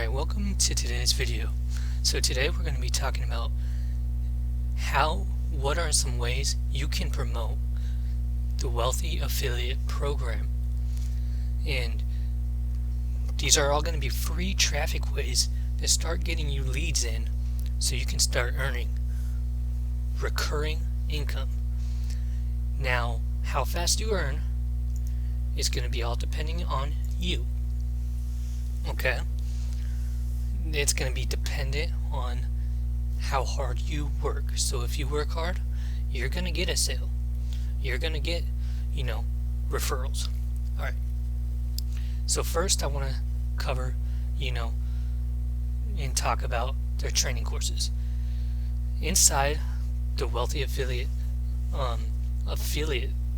Alright, welcome to today's video. So today we're going to be talking about what are some ways you can promote the Wealthy Affiliate Program. And these are all going to be free traffic ways that start getting you leads in so you can start earning recurring income. Now, how fast you earn is going to be all depending on you. Okay? It's going to be dependent on how hard you work. So if you work hard, you're going to get a sale. You're going to get, referrals. Alright. So first I want to cover, and talk about their training courses. Inside the Wealthy Affiliate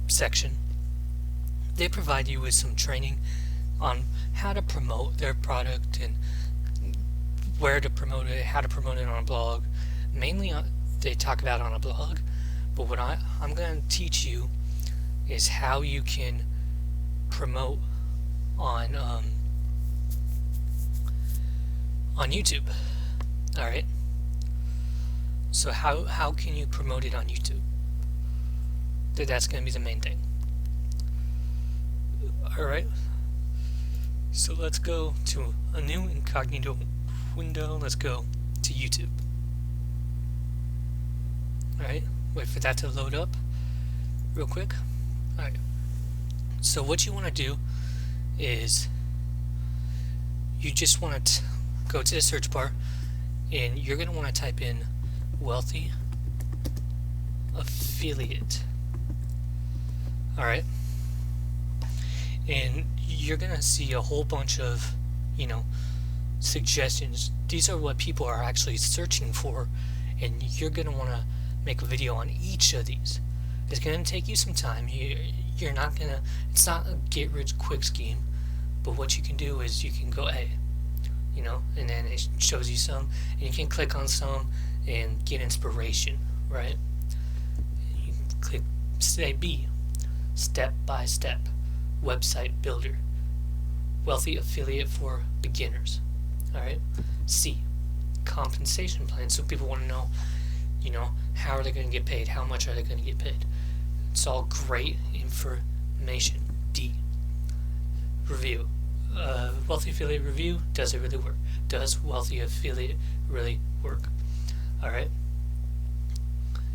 section, they provide you with some training on how to promote their product and where to promote it, how to promote it on a blog. Mainly they talk about on a blog, but what I'm going to teach you is how you can promote on YouTube. Alright? So how can you promote it on YouTube? That's going to be the main thing. Alright? So let's go to a new incognito window. Let's go to YouTube. Alright, wait for that to load up real quick. Alright, so what you want to do is you just want to go to the search bar and you're going to want to type in Wealthy Affiliate. Alright, and you're going to see a whole bunch of suggestions. These are what people are actually searching for, and you're going to want to make a video on each of these. It's going to take you some time. You're not going to, it's not a get rich quick scheme, but what you can do is you can go A, and then it shows you some, and you can click on some and get inspiration, right? You click, say B, step by step, website builder, Wealthy Affiliate for beginners. Alright, C, compensation plan. So people want to know, how are they going to get paid? How much are they going to get paid? It's all great information. D, review. Wealthy Affiliate review. Does it really work? Does Wealthy Affiliate really work? Alright,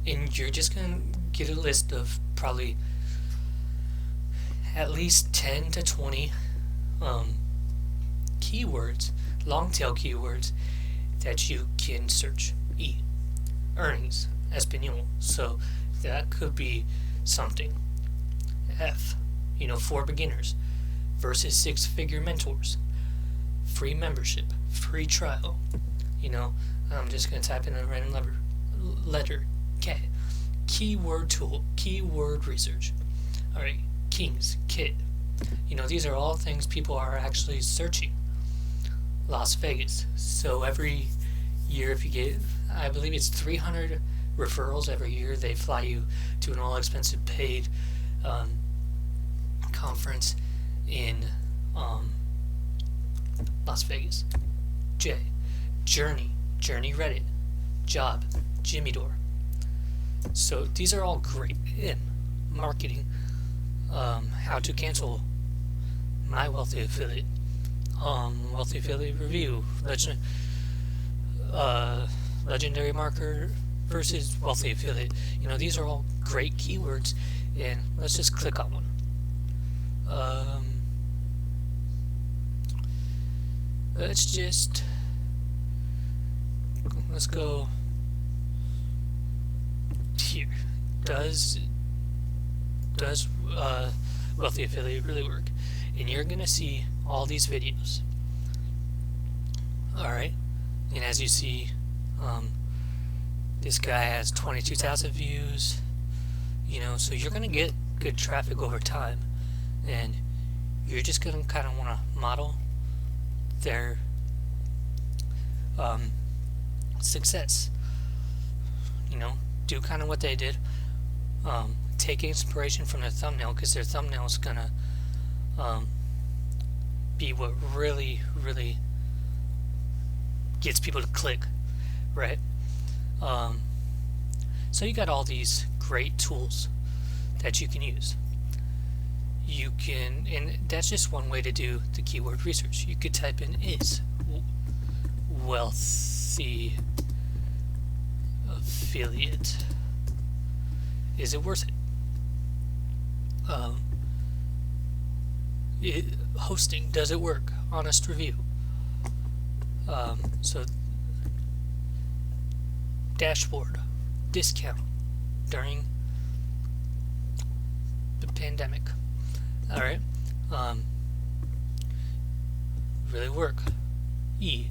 and you're just going to get a list of probably at least 10 to 20 keywords, long tail keywords that you can search. E, earnings, español, so that could be something. F, for beginners versus six-figure mentors, free membership, free trial. I'm just going to type in a random letter. K, keyword tool, keyword research. Alright, Kings, Kit. These are all things people are actually searching. Las Vegas. So every year, if you get, I believe it's 300 referrals every year, they fly you to an all-expensive paid conference in Las Vegas. J, Journey Reddit, Job, Jimmy Dore. So these are all great. In marketing, how to cancel my Wealthy Affiliate, Wealthy Affiliate review, legendary marketer versus Wealthy Affiliate. These are all great keywords, and let's just click on one. Let's go here. Does Wealthy Affiliate really work? And you're gonna see all these videos. Alright, and as you see, this guy has 22,000 views, so you're gonna get good traffic over time, and you're just gonna kind of want to model their success. Do kind of what they did. Take inspiration from their thumbnail, because their thumbnail is gonna be what really gets people to click, right? So you got all these great tools that you can use. You can, and that's just one way to do the keyword research. You could type in is wealthy affiliate. Is it worth it? Hosting, does it work? Honest review. So dashboard, discount during the pandemic. All right. Really work. E,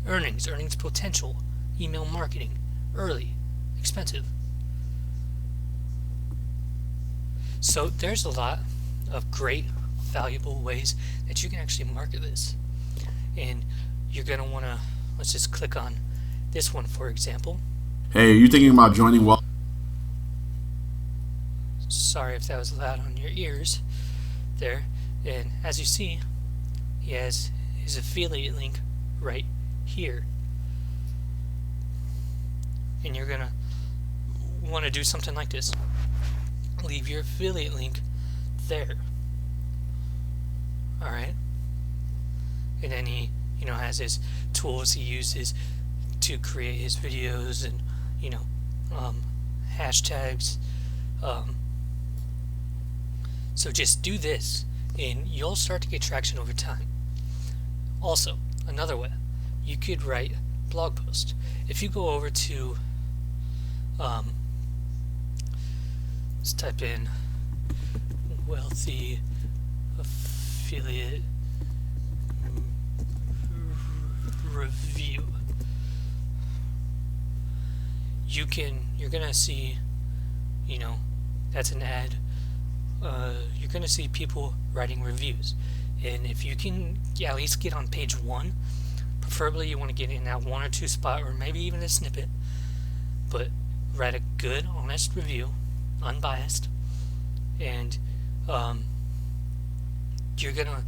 earnings potential, email marketing, early, expensive. So there's a lot of great, valuable ways that you can actually market this. And you're going to want to, let's just click on this one, for example. Hey, are you thinking about joining Wealth? Sorry if that was loud on your ears there. And as you see, he has his affiliate link right here. And you're going to want to do something like this. Leave your affiliate link there. Alright? And then he, has his tools he uses to create his videos and, hashtags. So just do this and you'll start to get traction over time. Also, another way, you could write blog posts. If you go over to, let's type in wealthy affiliate review. You're gonna see, that's an ad. You're gonna see people writing reviews, and if you can at least get on page 1, preferably you want to get in that 1 or 2 spot, or maybe even a snippet, but write a good, honest review, unbiased, and you're gonna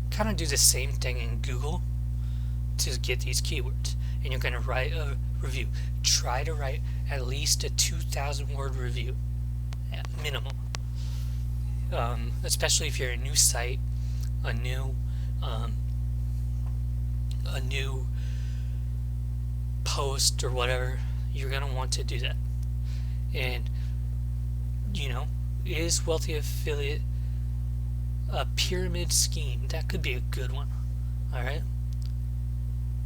kind of do the same thing in Google to get these keywords, and you're gonna write a review. Try to write at least a 2,000 word review at minimum, especially if you're a new site, a new post or whatever. You're gonna want to do that. And is Wealthy Affiliate a pyramid scheme? That could be a good one. Alright,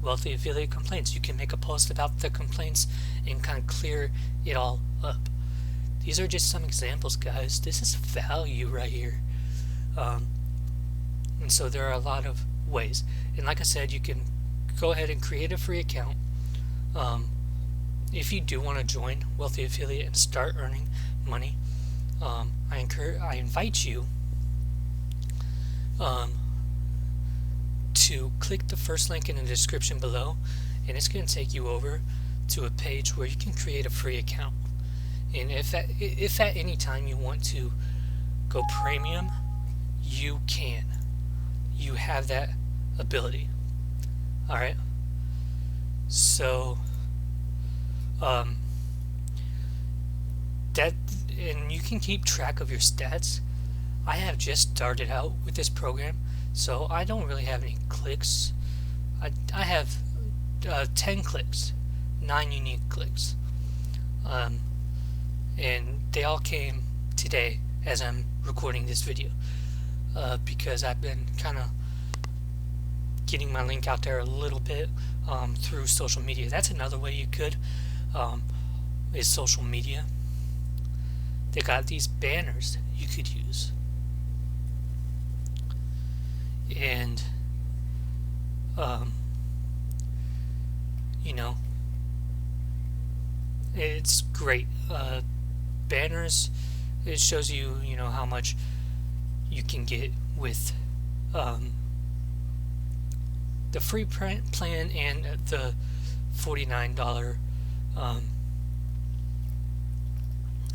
Wealthy Affiliate complaints. You can make a post about the complaints and kind of clear it all up. These are just some examples, guys. This is value right here. And so there are a lot of ways. And like I said, you can go ahead and create a free account. If you do want to join Wealthy Affiliate and start earning money, I invite you to click the first link in the description below, and it's going to take you over to a page where you can create a free account. And if at any time you want to go premium, you can. You have that ability. Alright? So and you can keep track of your stats. I have just started out with this program, so I don't really have any clicks. I have 10 clicks, 9 unique clicks, and they all came today as I'm recording this video, because I've been kind of getting my link out there a little bit through social media. That's another way you could, is social media. They got these banners you could use, and it's great. Banners, it shows you how much you can get with the free plan and the $49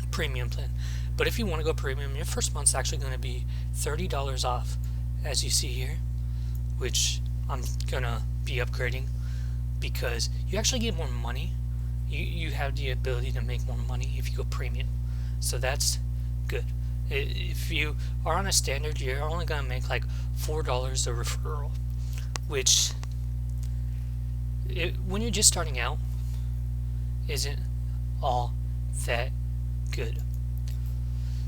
premium plan. But if you want to go premium, your first month's actually going to be $30 off, as you see here, which I'm gonna be upgrading because you actually get more money. You have the ability to make more money if you go premium, so that's good. If you are on a standard, you're only gonna make like $4 a referral, which when you're just starting out isn't all that good.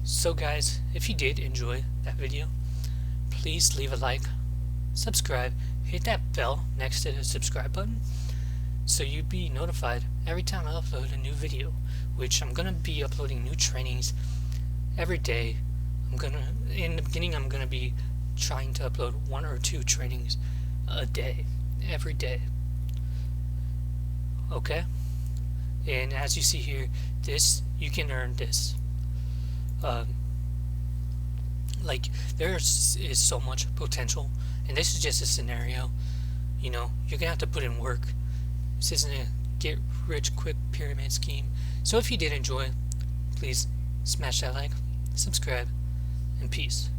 So guys, if you did enjoy that video, please leave a like, subscribe, hit that bell next to the subscribe button so you'd be notified every time I upload a new video, which I'm gonna be uploading new trainings every day. In the beginning, I'm gonna be trying to upload 1 or 2 trainings a day, every day. Okay? And as you see here, you can earn this. Like, there is so much potential, and this is just a scenario. You know, you're gonna have to put in work. This isn't a get rich quick pyramid scheme. So if you did enjoy, please smash that like, subscribe, and peace.